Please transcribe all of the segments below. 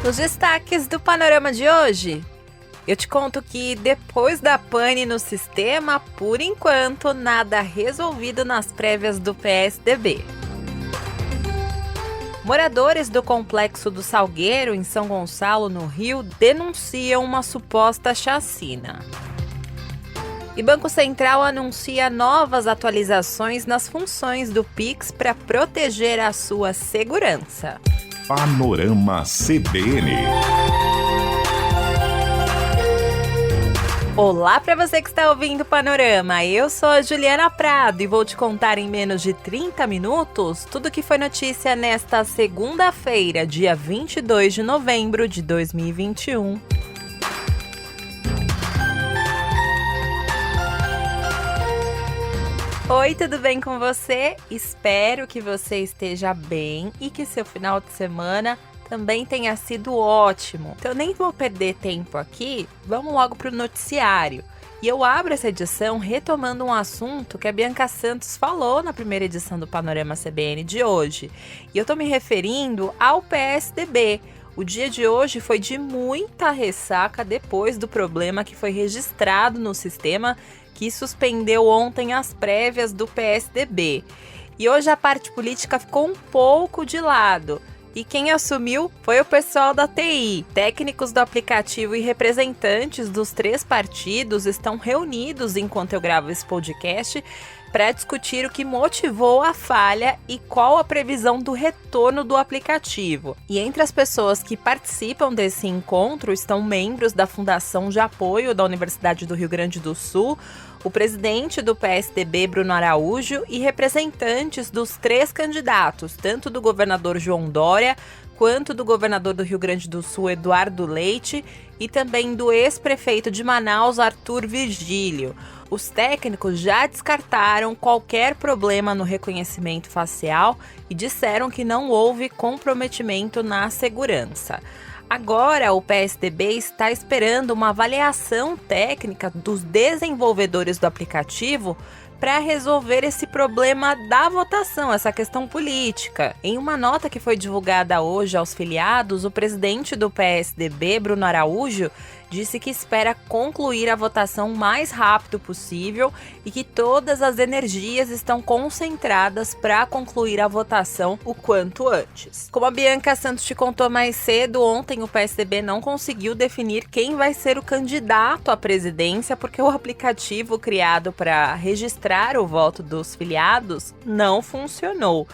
Nos destaques do panorama de hoje, eu te conto que depois da pane no sistema, por enquanto, nada resolvido nas prévias do PSDB. Moradores do Complexo do Salgueiro, em São Gonçalo, no Rio, denunciam uma suposta chacina. E Banco Central anuncia novas atualizações nas funções do Pix para proteger a sua segurança. Panorama CBN. Olá para você que está ouvindo o Panorama, eu sou a Juliana Prado e vou te contar em menos de 30 minutos tudo que foi notícia nesta segunda-feira, dia 22 de novembro de 2021. Oi, tudo bem com você? Espero que você esteja bem e que seu final de semana também tenha sido ótimo. Então, eu nem vou perder tempo aqui, vamos logo para o noticiário. E eu abro essa edição retomando um assunto que a Bianca Santos falou na primeira edição do Panorama CBN de hoje. E eu estou me referindo ao PSDB. O dia de hoje foi de muita ressaca depois do problema que foi registrado no sistema que suspendeu ontem as prévias do PSDB. E hoje a parte política ficou um pouco de lado. E quem assumiu foi o pessoal da TI. Técnicos do aplicativo e representantes dos 3 partidos estão reunidos enquanto eu gravo esse podcast para discutir o que motivou a falha e qual a previsão do retorno do aplicativo. E entre as pessoas que participam desse encontro estão membros da Fundação de Apoio da Universidade do Rio Grande do Sul, o presidente do PSDB, Bruno Araújo, e representantes dos 3 candidatos, tanto do governador João Dória, quanto do governador do Rio Grande do Sul, Eduardo Leite, e também do ex-prefeito de Manaus, Arthur Virgílio. Os técnicos já descartaram qualquer problema no reconhecimento facial e disseram que não houve comprometimento na segurança. Agora, o PSDB está esperando uma avaliação técnica dos desenvolvedores do aplicativo para resolver esse problema da votação, essa questão política. Em uma nota que foi divulgada hoje aos filiados, o presidente do PSDB, Bruno Araújo, disse que espera concluir a votação o mais rápido possível e que todas as energias estão concentradas para concluir a votação o quanto antes. Como a Bianca Santos te contou mais cedo, ontem o PSDB não conseguiu definir quem vai ser o candidato à presidência porque o aplicativo criado para registrar o voto dos filiados não funcionou.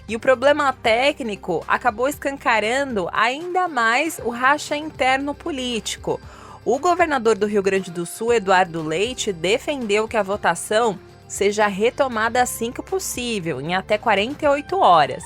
E o problema técnico acabou escancarando ainda mais o racha interno político. O governador do Rio Grande do Sul, Eduardo Leite, defendeu que a votação seja retomada assim que possível, em até 48 horas.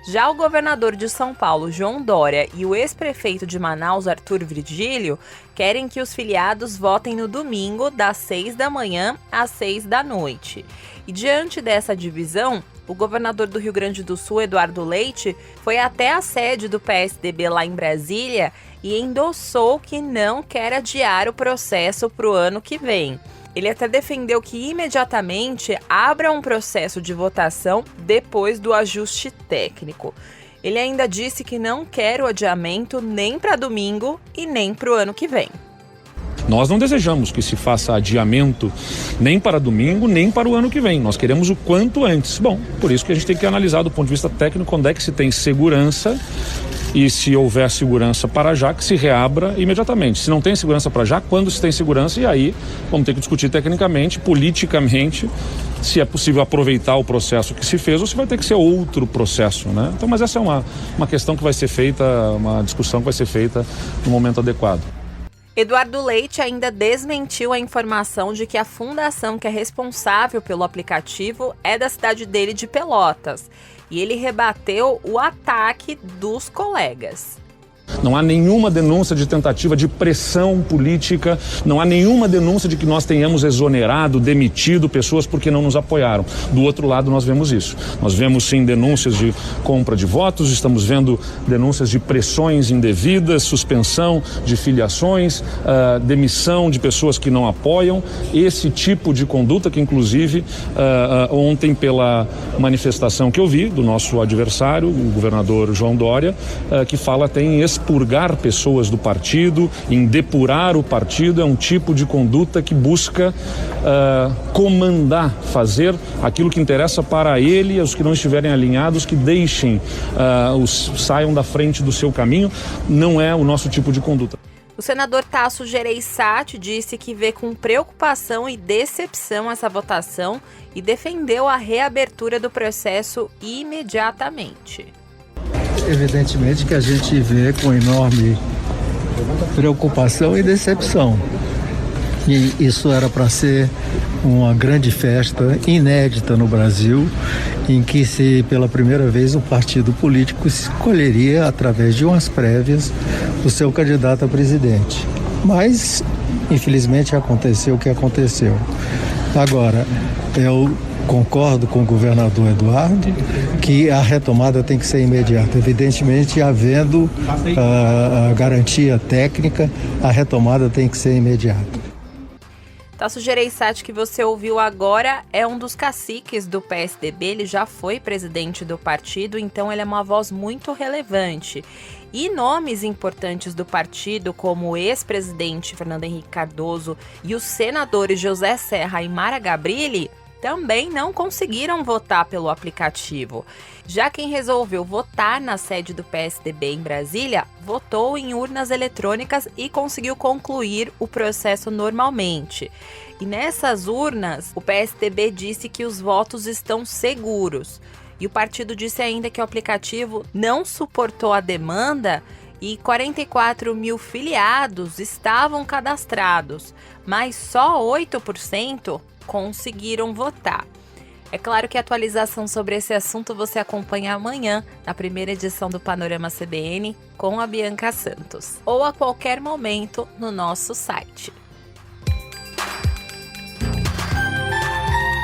Já o governador de São Paulo, João Dória, e o ex-prefeito de Manaus, Arthur Virgílio, querem que os filiados votem no domingo, das 6 da manhã às 6 da noite. E diante dessa divisão, o governador do Rio Grande do Sul, Eduardo Leite, foi até a sede do PSDB lá em Brasília e endossou que não quer adiar o processo para o ano que vem. Ele até defendeu que imediatamente abra um processo de votação depois do ajuste técnico. Ele ainda disse que não quer o adiamento nem para domingo e nem para o ano que vem. Nós não desejamos que se faça adiamento nem para domingo, nem para o ano que vem. Nós queremos o quanto antes. Bom, por isso que a gente tem que analisar do ponto de vista técnico onde é que se tem segurança e se houver segurança para já, que se reabra imediatamente. Se não tem segurança para já, quando se tem segurança, e aí vamos ter que discutir tecnicamente, politicamente, se é possível aproveitar o processo que se fez ou se vai ter que ser outro processo, né? Então, mas essa é uma questão que vai ser feita, uma discussão que vai ser feita no momento adequado. Eduardo Leite ainda desmentiu a informação de que a fundação que é responsável pelo aplicativo é da cidade dele de Pelotas. E ele rebateu o ataque dos colegas. Não há nenhuma denúncia de tentativa de pressão política, não há nenhuma denúncia de que nós tenhamos exonerado, demitido pessoas porque não nos apoiaram. Do outro lado, nós vemos isso. Nós vemos, sim, denúncias de compra de votos, estamos vendo denúncias de pressões indevidas, suspensão de filiações, demissão de pessoas que não apoiam. Esse tipo de conduta que, inclusive, ontem, pela manifestação que eu vi do nosso adversário, o governador João Dória, que fala até em expulsão expurgar pessoas do partido, em depurar o partido, é um tipo de conduta que busca comandar, fazer aquilo que interessa para ele, e os que não estiverem alinhados que deixem, saiam da frente do seu caminho. Não é o nosso tipo de conduta. O senador Tasso Gereissati disse que vê com preocupação e decepção essa votação e defendeu a reabertura do processo imediatamente. Evidentemente que a gente vê com enorme preocupação e decepção. E isso era para ser uma grande festa inédita no Brasil, em que pela primeira vez o partido político escolheria, através de umas prévias, o seu candidato a presidente. Mas, infelizmente, aconteceu o que aconteceu. Agora, eu concordo com o governador Eduardo que a retomada tem que ser imediata. Evidentemente, havendo a garantia técnica, a retomada tem que ser imediata. Tasso Gereissati, que você ouviu agora, é um dos caciques do PSDB, ele já foi presidente do partido, então ele é uma voz muito relevante. E nomes importantes do partido, como o ex-presidente Fernando Henrique Cardoso e os senadores José Serra e Mara Gabrilli, também não conseguiram votar pelo aplicativo. Já quem resolveu votar na sede do PSDB em Brasília, votou em urnas eletrônicas e conseguiu concluir o processo normalmente. E nessas urnas, o PSDB disse que os votos estão seguros. E o partido disse ainda que o aplicativo não suportou a demanda e 44 mil filiados estavam cadastrados, mas só 8% conseguiram votar. É claro que a atualização sobre esse assunto você acompanha amanhã, na primeira edição do Panorama CBN, com a Bianca Santos, ou a qualquer momento no nosso site.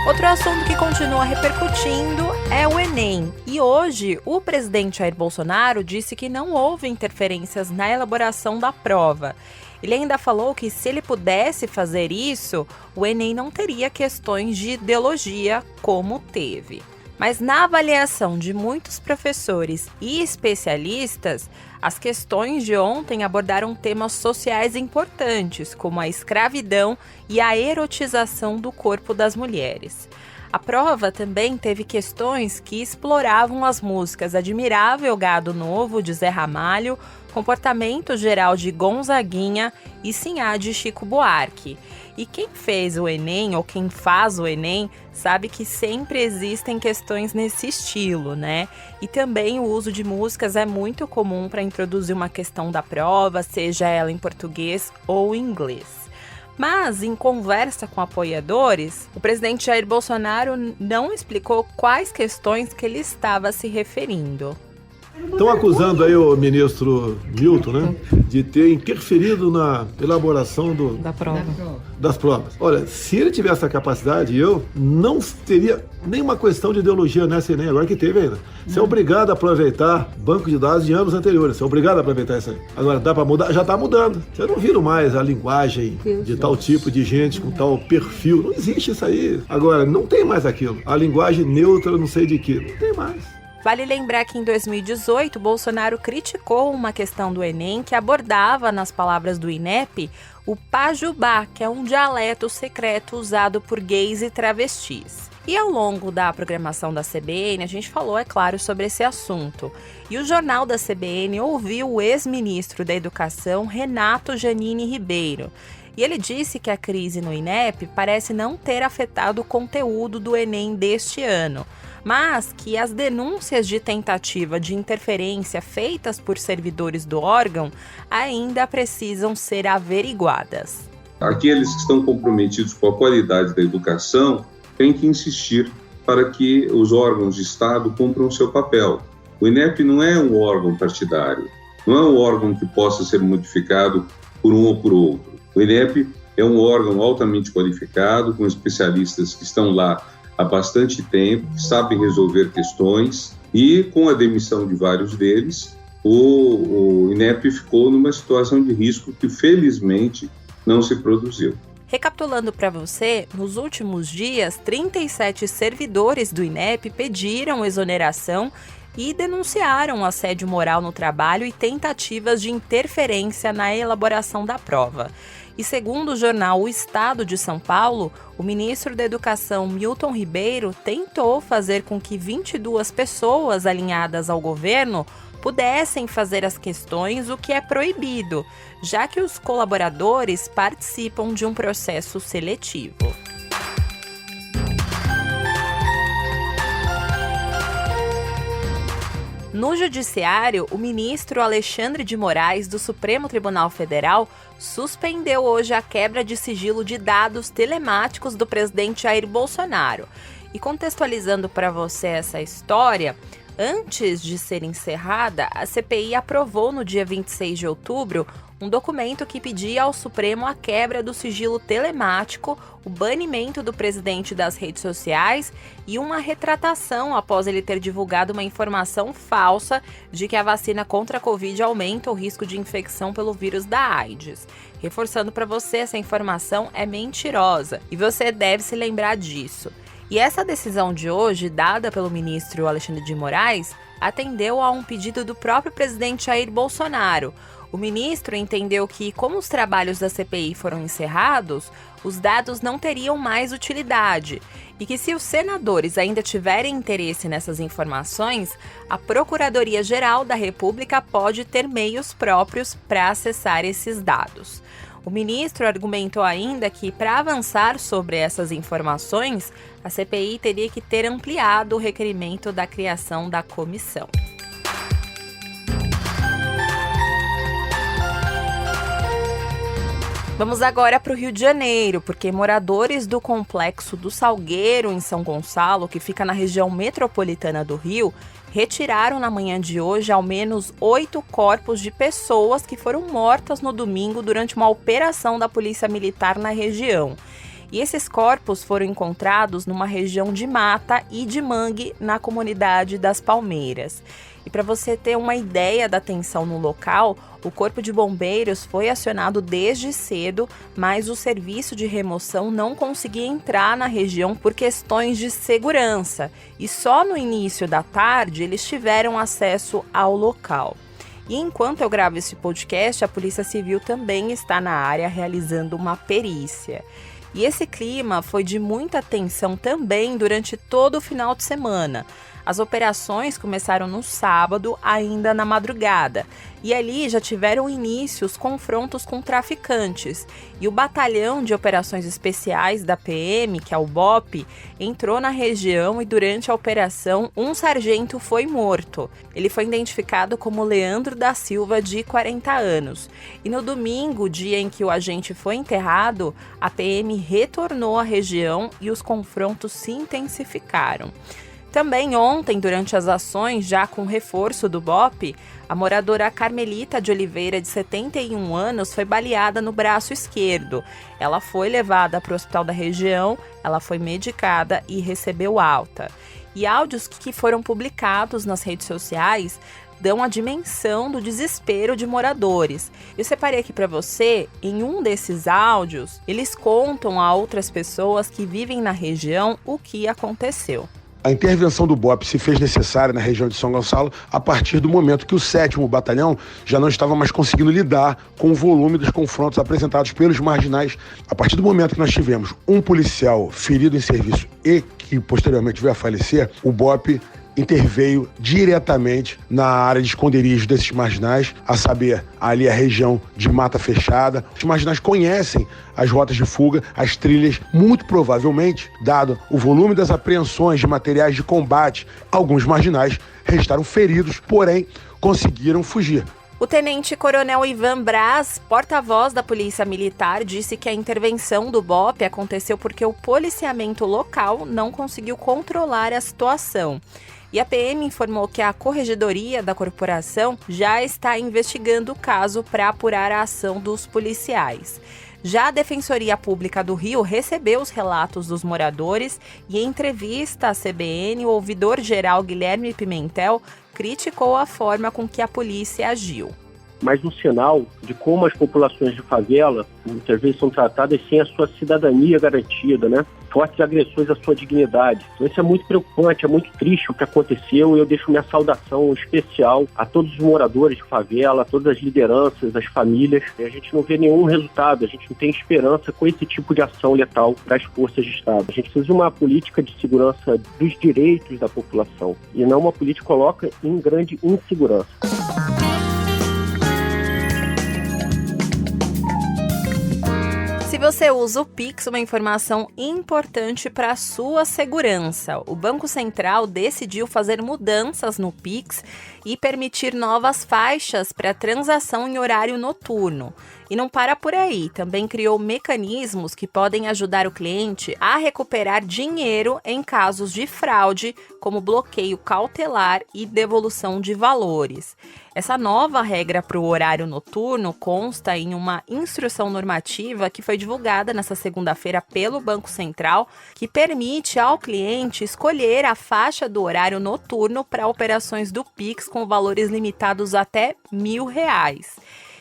Outro assunto que continua repercutindo é o Enem. E hoje, o presidente Jair Bolsonaro disse que não houve interferências na elaboração da prova. Ele ainda falou que se ele pudesse fazer isso, o Enem não teria questões de ideologia como teve. Mas na avaliação de muitos professores e especialistas, as questões de ontem abordaram temas sociais importantes, como a escravidão e a erotização do corpo das mulheres. A prova também teve questões que exploravam as músicas Admirável Gado Novo, de Zé Ramalho, Comportamento Geral, de Gonzaguinha e Sinhá, de Chico Buarque. E quem fez o Enem, ou quem faz o Enem, sabe que sempre existem questões nesse estilo, né? E também o uso de músicas é muito comum para introduzir uma questão da prova, seja ela em português ou em inglês. Mas, em conversa com apoiadores, o presidente Jair Bolsonaro não explicou quais questões que ele estava se referindo. Estão acusando aí o ministro Milton, né, de ter interferido na elaboração das provas. Olha, se ele tivesse essa capacidade, eu não teria nenhuma questão de ideologia nessa Enem, agora que teve ainda. Você é obrigado a aproveitar banco de dados de anos anteriores, você é obrigado a aproveitar isso aí. Agora, dá para mudar? Já está mudando. Você não viram mais a linguagem de tal tipo de gente com tal perfil. Não existe isso aí. Agora, não tem mais aquilo. A linguagem neutra, não sei de quê. Não tem mais. Vale lembrar que em 2018, Bolsonaro criticou uma questão do Enem que abordava, nas palavras do INEP, o pajubá, que é um dialeto secreto usado por gays e travestis. E ao longo da programação da CBN, a gente falou, é claro, sobre esse assunto. E o Jornal da CBN ouviu o ex-ministro da Educação, Renato Janine Ribeiro. E ele disse que a crise no INEP parece não ter afetado o conteúdo do Enem deste ano, mas que as denúncias de tentativa de interferência feitas por servidores do órgão ainda precisam ser averiguadas. Aqueles que estão comprometidos com a qualidade da educação têm que insistir para que os órgãos de Estado cumpram o seu papel. O INEP não é um órgão partidário, não é um órgão que possa ser modificado por um ou por outro. O INEP é um órgão altamente qualificado, com especialistas que estão lá há bastante tempo, que sabem resolver questões, e com a demissão de vários deles, o INEP ficou numa situação de risco que felizmente não se produziu. Recapitulando para você, nos últimos dias, 37 servidores do INEP pediram exoneração e denunciaram assédio moral no trabalho e tentativas de interferência na elaboração da prova. E segundo o jornal O Estado de São Paulo, o ministro da Educação, Milton Ribeiro, tentou fazer com que 22 pessoas alinhadas ao governo pudessem fazer as questões, o que é proibido, já que os colaboradores participam de um processo seletivo. No Judiciário, o ministro Alexandre de Moraes, do Supremo Tribunal Federal, suspendeu hoje a quebra de sigilo de dados telemáticos do presidente Jair Bolsonaro. E contextualizando para você essa história, antes de ser encerrada, a CPI aprovou no dia 26 de outubro um documento que pedia ao Supremo a quebra do sigilo telemático, o banimento do presidente das redes sociais e uma retratação após ele ter divulgado uma informação falsa de que a vacina contra a Covid aumenta o risco de infecção pelo vírus da AIDS. Reforçando para você, essa informação é mentirosa e você deve se lembrar disso. E essa decisão de hoje, dada pelo ministro Alexandre de Moraes, atendeu a um pedido do próprio presidente Jair Bolsonaro. O ministro entendeu que, como os trabalhos da CPI foram encerrados, os dados não teriam mais utilidade e que, se os senadores ainda tiverem interesse nessas informações, a Procuradoria-Geral da República pode ter meios próprios para acessar esses dados. O ministro argumentou ainda que, para avançar sobre essas informações, a CPI teria que ter ampliado o requerimento da criação da comissão. Vamos agora para o Rio de Janeiro, porque moradores do Complexo do Salgueiro, em São Gonçalo, que fica na região metropolitana do Rio, retiraram na manhã de hoje ao menos 8 corpos de pessoas que foram mortas no domingo durante uma operação da Polícia Militar na região. E esses corpos foram encontrados numa região de mata e de mangue na comunidade das Palmeiras. E para você ter uma ideia da tensão no local, o Corpo de Bombeiros foi acionado desde cedo, mas o serviço de remoção não conseguia entrar na região por questões de segurança. E só no início da tarde eles tiveram acesso ao local. E enquanto eu gravo esse podcast, a Polícia Civil também está na área realizando uma perícia. E esse clima foi de muita tensão também durante todo o final de semana. As operações começaram no sábado, ainda na madrugada, e ali já tiveram início os confrontos com traficantes. E o Batalhão de Operações Especiais da PM, que é o BOP, entrou na região e durante a operação um sargento foi morto. Ele foi identificado como Leandro da Silva, de 40 anos. E no domingo, dia em que o agente foi enterrado, a PM retornou à região e os confrontos se intensificaram. Também ontem, durante as ações, já com reforço do BOP, a moradora Carmelita de Oliveira, de 71 anos, foi baleada no braço esquerdo. Ela foi levada para o hospital da região, ela foi medicada e recebeu alta. E áudios que foram publicados nas redes sociais dão a dimensão do desespero de moradores. Eu separei aqui para você, em um desses áudios, eles contam a outras pessoas que vivem na região o que aconteceu. A intervenção do BOP se fez necessária na região de São Gonçalo a partir do momento que o 7º Batalhão já não estava mais conseguindo lidar com o volume dos confrontos apresentados pelos marginais. A partir do momento que nós tivemos um policial ferido em serviço e que posteriormente veio a falecer, o BOP interveio diretamente na área de esconderijo desses marginais, a saber, ali a região de mata fechada. Os marginais conhecem as rotas de fuga, as trilhas, muito provavelmente, dado o volume das apreensões de materiais de combate, alguns marginais restaram feridos, porém conseguiram fugir. O tenente-coronel Ivan Braz, porta-voz da Polícia Militar, disse que a intervenção do BOP aconteceu porque o policiamento local não conseguiu controlar a situação. E a PM informou que a corregedoria da corporação já está investigando o caso para apurar a ação dos policiais. Já a Defensoria Pública do Rio recebeu os relatos dos moradores e, em entrevista à CBN, o ouvidor-geral Guilherme Pimentel criticou a forma com que a polícia agiu. Mais um sinal de como as populações de favela muitas vezes são tratadas sem a sua cidadania garantida, né? fortes agressões à sua dignidade. Então isso é muito preocupante, é muito triste o que aconteceu, e eu deixo minha saudação especial a todos os moradores de favela, a todas as lideranças, as famílias. E a gente não vê nenhum resultado, a gente não tem esperança com esse tipo de ação letal das forças de Estado. A gente precisa de uma política de segurança dos direitos da população e não uma política que coloca em grande insegurança. Se você usa o Pix, uma informação importante para a sua segurança. O Banco Central decidiu fazer mudanças no Pix e permitir novas faixas para transação em horário noturno. E não para por aí, também criou mecanismos que podem ajudar o cliente a recuperar dinheiro em casos de fraude, como bloqueio cautelar e devolução de valores. Essa nova regra para o horário noturno consta em uma instrução normativa que foi divulgada nesta segunda-feira pelo Banco Central, que permite ao cliente escolher a faixa do horário noturno para operações do Pix com valores limitados até R$1.000.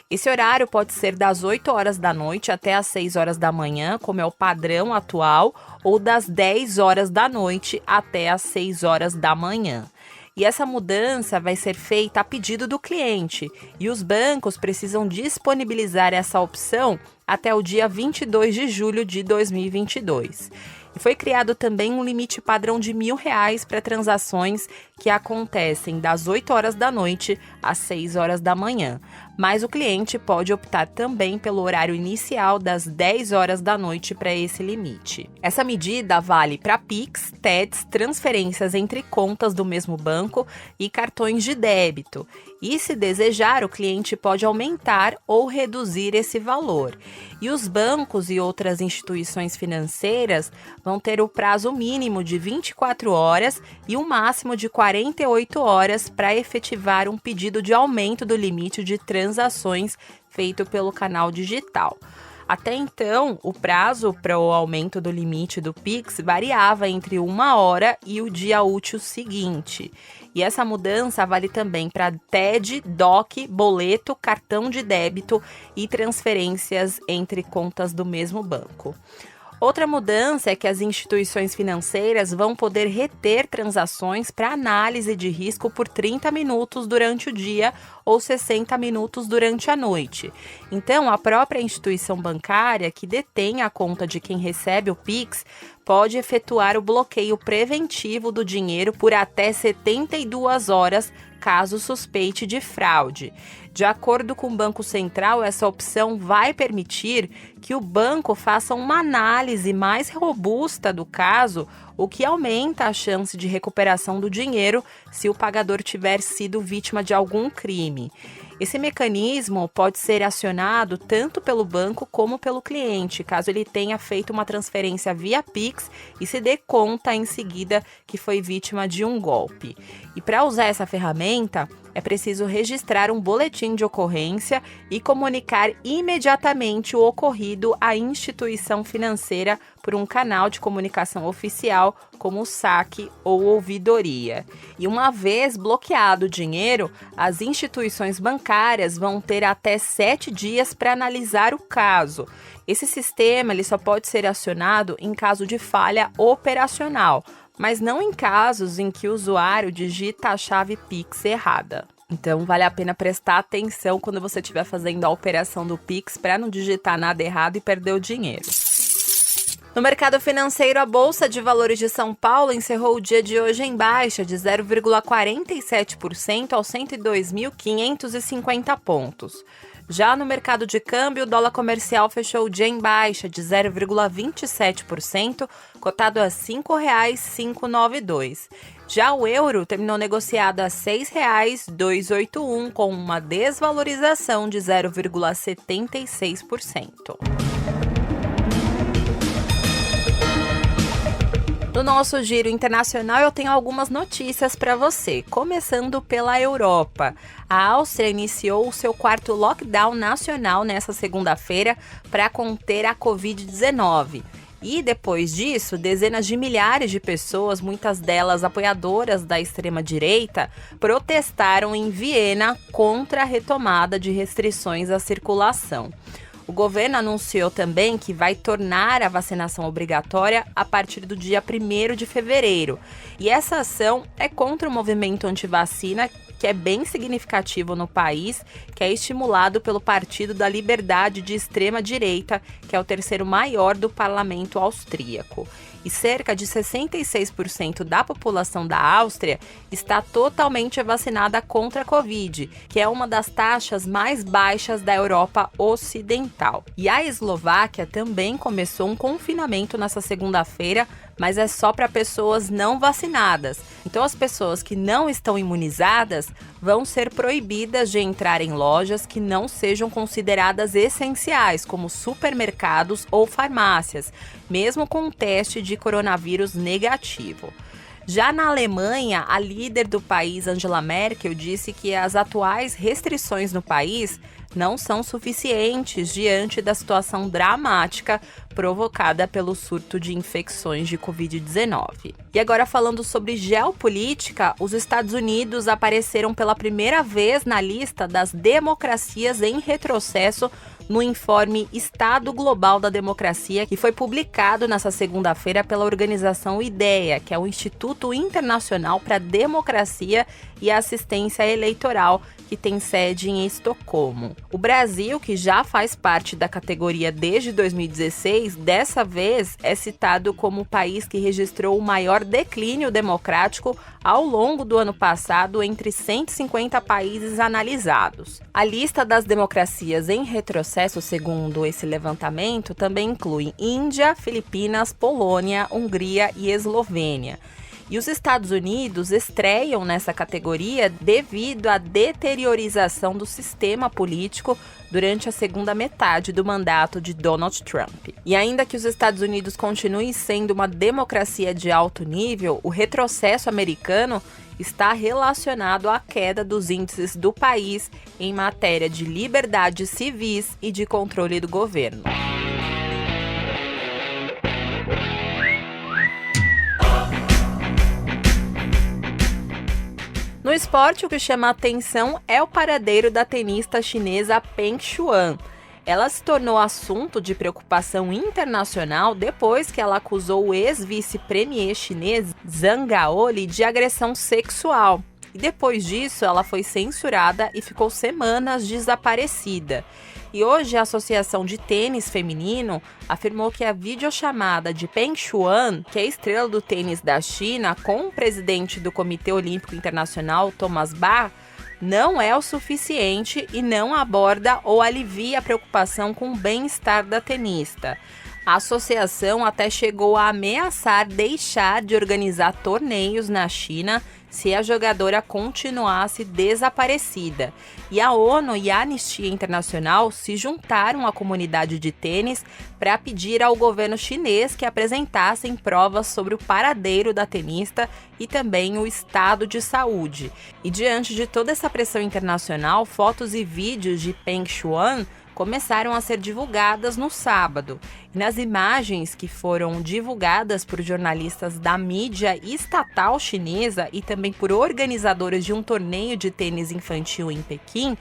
Esse horário pode ser das 8 horas da noite até as 6 horas da manhã, como é o padrão atual, ou das 10 horas da noite até as 6 horas da manhã. E essa mudança vai ser feita a pedido do cliente, e os bancos precisam disponibilizar essa opção até o dia 22 de julho de 2022. E foi criado também um limite padrão de R$1.000 para transações que acontecem das 8 horas da noite às 6 horas da manhã. Mas o cliente pode optar também pelo horário inicial das 10 horas da noite para esse limite. Essa medida vale para Pix, TEDs, transferências entre contas do mesmo banco e cartões de débito. E, se desejar, o cliente pode aumentar ou reduzir esse valor. E os bancos e outras instituições financeiras vão ter o prazo mínimo de 24 horas e o máximo de 48 horas para efetivar um pedido de aumento do limite de transações feito pelo canal digital. Até então, o prazo para o aumento do limite do Pix variava entre 1 hora e o dia útil seguinte. E essa mudança vale também para TED, DOC, boleto, cartão de débito e transferências entre contas do mesmo banco. Outra mudança é que as instituições financeiras vão poder reter transações para análise de risco por 30 minutos durante o dia ou 60 minutos durante a noite. Então, a própria instituição bancária que detém a conta de quem recebe o Pix pode efetuar o bloqueio preventivo do dinheiro por até 72 horas, caso suspeite de fraude. De acordo com o Banco Central, essa opção vai permitir que o banco faça uma análise mais robusta do caso, o que aumenta a chance de recuperação do dinheiro se o pagador tiver sido vítima de algum crime. Esse mecanismo pode ser acionado tanto pelo banco como pelo cliente, caso ele tenha feito uma transferência via Pix e se dê conta em seguida que foi vítima de um golpe. E para usar essa ferramenta, é preciso registrar um boletim de ocorrência e comunicar imediatamente o ocorrido à instituição financeira por um canal de comunicação oficial, como o saque ou ouvidoria. E uma vez bloqueado o dinheiro, as instituições bancárias vão ter até 7 dias para analisar o caso. Esse sistema ele só pode ser acionado em caso de falha operacional, mas não em casos em que o usuário digita a chave Pix errada. Então, vale a pena prestar atenção quando você estiver fazendo a operação do Pix para não digitar nada errado e perder o dinheiro. No mercado financeiro, a Bolsa de Valores de São Paulo encerrou o dia de hoje em baixa de 0,47% aos 102.550 pontos. Já no mercado de câmbio, o dólar comercial fechou o dia em baixa de 0,27%, cotado a R$ 5,592. Já o euro terminou negociado a R$ 6,281, com uma desvalorização de 0,76%. No nosso giro internacional, eu tenho algumas notícias para você, começando pela Europa. A Áustria iniciou o seu 4º lockdown nacional nesta segunda-feira para conter a Covid-19. E depois disso, dezenas de milhares de pessoas, muitas delas apoiadoras da extrema-direita, protestaram em Viena contra a retomada de restrições à circulação. O governo anunciou também que vai tornar a vacinação obrigatória a partir do dia 1º de fevereiro. E essa ação é contra o movimento antivacina, que é bem significativo no país, que é estimulado pelo Partido da Liberdade de extrema-direita, que é o terceiro maior do parlamento austríaco. E cerca de 66% da população da Áustria está totalmente vacinada contra a Covid, que é uma das taxas mais baixas da Europa Ocidental. E a Eslováquia também começou um confinamento nessa segunda-feira, mas é só para pessoas não vacinadas. Então as pessoas que não estão imunizadas vão ser proibidas de entrar em lojas que não sejam consideradas essenciais, como supermercados ou farmácias, mesmo com um teste de coronavírus negativo. Já na Alemanha, a líder do país, Angela Merkel, disse que as atuais restrições no país não são suficientes diante da situação dramática provocada pelo surto de infecções de Covid-19. E agora, falando sobre geopolítica, os Estados Unidos apareceram pela primeira vez na lista das democracias em retrocesso no informe Estado Global da Democracia, que foi publicado nessa segunda-feira pela organização IDEA, que é o Instituto Internacional para a Democracia e Assistência Eleitoral, que tem sede em Estocolmo. O Brasil, que já faz parte da categoria desde 2016, dessa vez é citado como o país que registrou o maior declínio democrático ao longo do ano passado entre 150 países analisados. A lista das democracias em retrocesso, segundo esse levantamento, também inclui Índia, Filipinas, Polônia, Hungria e Eslovênia. E os Estados Unidos estreiam nessa categoria devido à deteriorização do sistema político durante a segunda metade do mandato de Donald Trump. E ainda que os Estados Unidos continuem sendo uma democracia de alto nível, o retrocesso americano está relacionado à queda dos índices do país em matéria de liberdades civis e de controle do governo. No esporte, o que chama a atenção é o paradeiro da tenista chinesa Peng Shuai. Ela se tornou assunto de preocupação internacional depois que ela acusou o ex-vice-premier chinês Zhang Gaoli de agressão sexual. E depois disso, ela foi censurada e ficou semanas desaparecida. E hoje a Associação de Tênis Feminino afirmou que a videochamada de Peng Shuai, que é estrela do tênis da China, com o presidente do Comitê Olímpico Internacional, Thomas Bach, não é o suficiente e não aborda ou alivia a preocupação com o bem-estar da tenista. A associação até chegou a ameaçar deixar de organizar torneios na China se a jogadora continuasse desaparecida. E a ONU e a Anistia Internacional se juntaram à comunidade de tênis para pedir ao governo chinês que apresentassem provas sobre o paradeiro da tenista e também o estado de saúde. E diante de toda essa pressão internacional, fotos e vídeos de Peng Shuai começaram a ser divulgadas no sábado. E nas imagens que foram divulgadas por jornalistas da mídia estatal chinesa e também por organizadores de um torneio de tênis infantil em Pequim,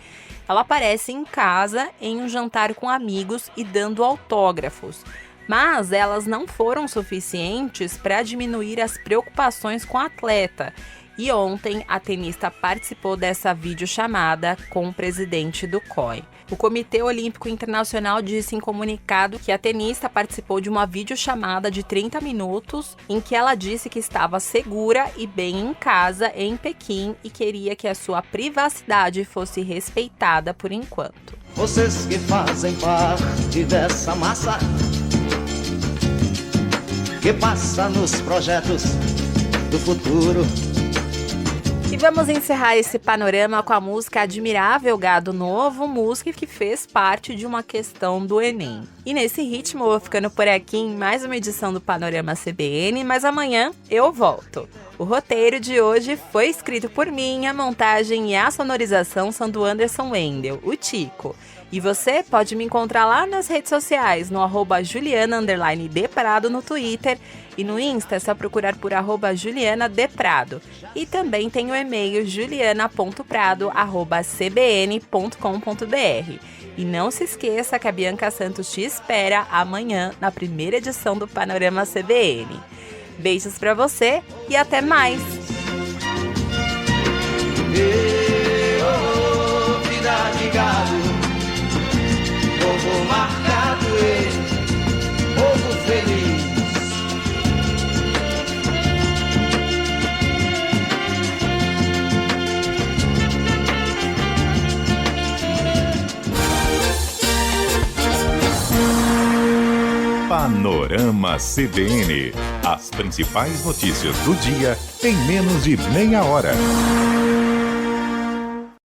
ela aparece em casa em um jantar com amigos e dando autógrafos. Mas elas não foram suficientes para diminuir as preocupações com a atleta. E ontem a tenista participou dessa videochamada com o presidente do COI. O Comitê Olímpico Internacional disse em comunicado que a tenista participou de uma videochamada de 30 minutos em que ela disse que estava segura e bem em casa em Pequim e queria que a sua privacidade fosse respeitada por enquanto. Vocês que fazem parte dessa massa que passa nos projetos do futuro. E vamos encerrar esse panorama com a música Admirável Gado Novo, música que fez parte de uma questão do Enem. E nesse ritmo eu vou ficando por aqui em mais uma edição do Panorama CBN, mas amanhã eu volto. O roteiro de hoje foi escrito por mim, a montagem e a sonorização são do Anderson Wendel, o Tico. E você pode me encontrar lá nas redes sociais, no @Juliana_Deprado no Twitter, e no Insta é só procurar por @JulianaDeprado. E também tem o e-mail juliana.prado@cbn.com.br. E não se esqueça que a Bianca Santos te espera amanhã na primeira edição do Panorama CBN. Beijos pra você e até mais! Vida de gado, povo marcado, povo feliz. Panorama CBN. As principais notícias do dia em menos de meia hora.